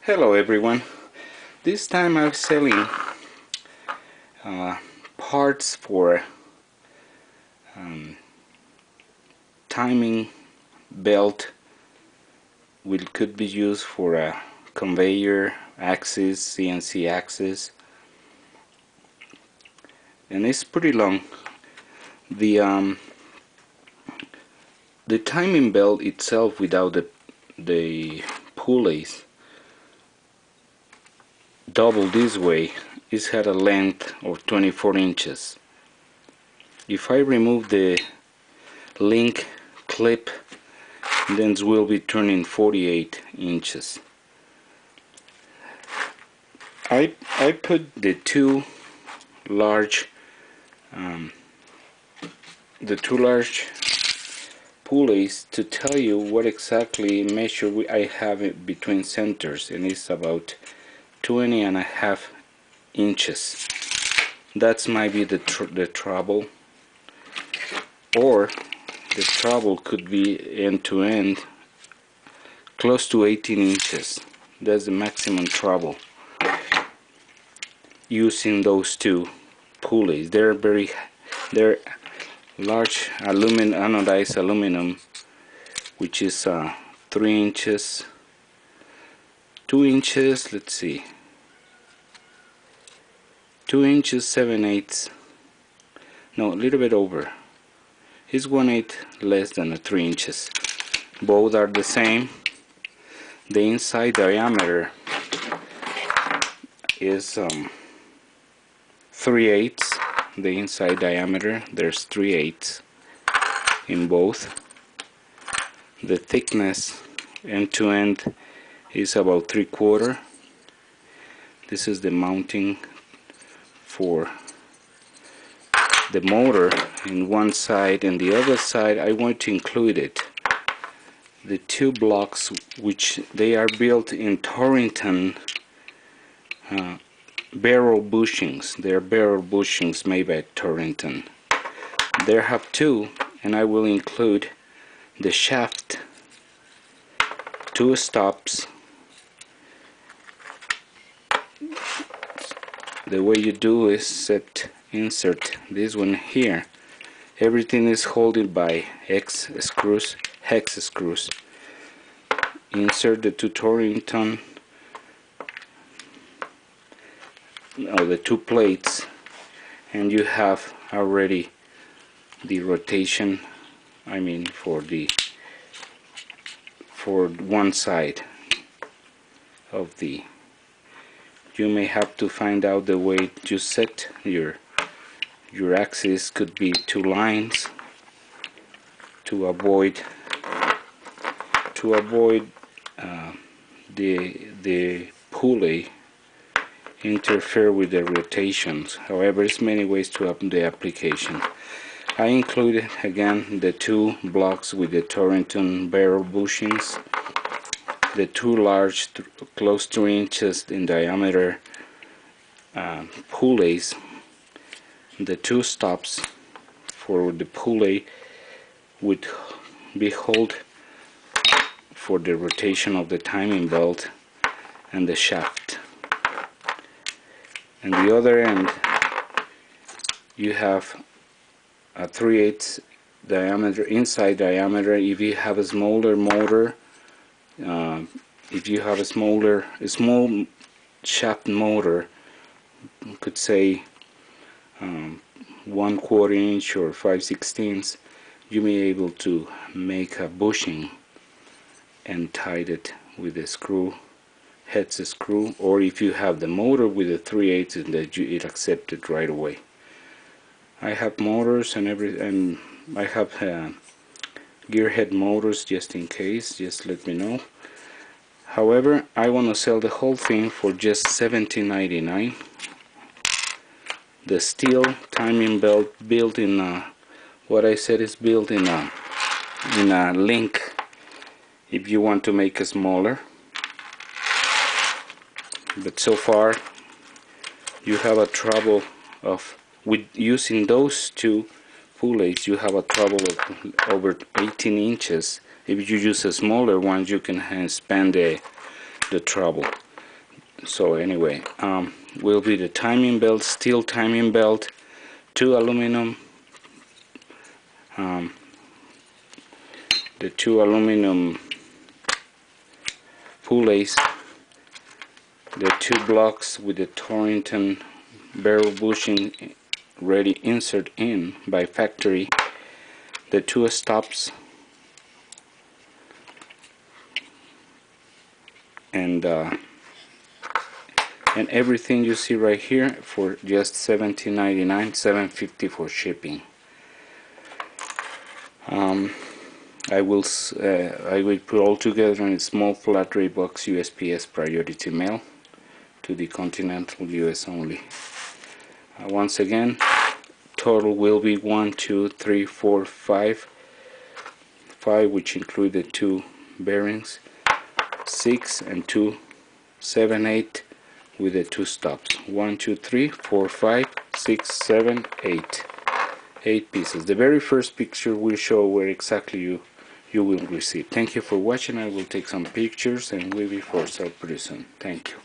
Hello everyone. This time I'm selling parts for timing belt, which could be used for a conveyor axis, CNC axis, and it's pretty long. The timing belt itself, without the pulleys, double this way, is had a length of 24 inches. If I remove the link clip, then it will be turning 48 inches. I put the two large pulleys to tell you what exactly measure I have it between centers, and it's about 20.5 inches. That's might be the trouble, or the trouble could be end to end close to 18 inches. That's the maximum trouble using those two pulleys. They're large anodized aluminum, which is 3 inches, 2 inches, let's see, 2 inches 7/8, no, a little bit over. It's 1/8 less than 3 inches. Both are the same. The inside diameter is 3/8. The inside diameter, there's 3/8 in both. The thickness end to end is about 3/4. This is the mounting for the motor in one side, and the other side I want to include it. The two blocks, which they are built in Torrington barrel bushings. They're barrel bushings made by Torrington. There have two, and I will include the shaft, 2 stops. The way you do is insert this one here. Everything is held by hex screws. Insert the two Torrington, the two plates, and you have already the rotation, I mean for one side of the. You may have to find out the way you set your axis. Could be 2 lines to avoid the pulley interfere with the rotations. However, there's many ways to up the application. I included again the 2 blocks with the Torrington barrel bushings, the 2 large, close to 3 inches in diameter pulleys, the 2 stops for the pulley would be held for the rotation of the timing belt, and the shaft. And the other end you have a 3/8 diameter, inside diameter. If you have a smaller motor, if you have a small shaft motor, could say 1/4 inch or 5/16, you may be able to make a bushing and tie it with a screw, head screw, or if you have the motor with a 3/8, and that it accepts it right away. I have motors and I have gearhead motors just in case. Just let me know. However, I want to sell the whole thing for just $17.99. The steel timing belt built in what I said is built in a link. If you want to make it smaller, but so far you have a trouble of with using those two pulleys. You have a trouble of over 18 inches. If you use a smaller one, you can span the trouble. So anyway, will be the timing belt, steel timing belt, 2 aluminum, the 2 aluminum pulleys, the 2 blocks with the Torrington barrel bushing ready insert in by factory, the 2 stops, and everything you see right here for just $17.99, $7.50 for shipping. I will put all together in a small flat rate box USPS priority mail to the continental US only. Once again, total will be 1, 2, 3, 4, 5, which include the 2 bearings, 6 and 2, 7, 8 with the 2 stops. 1, 2, 3, 4, 5, 6, 7, 8. 8 pieces. The very first picture will show where exactly you will receive. Thank you for watching. I will take some pictures and we'll be for sale pretty soon. Thank you.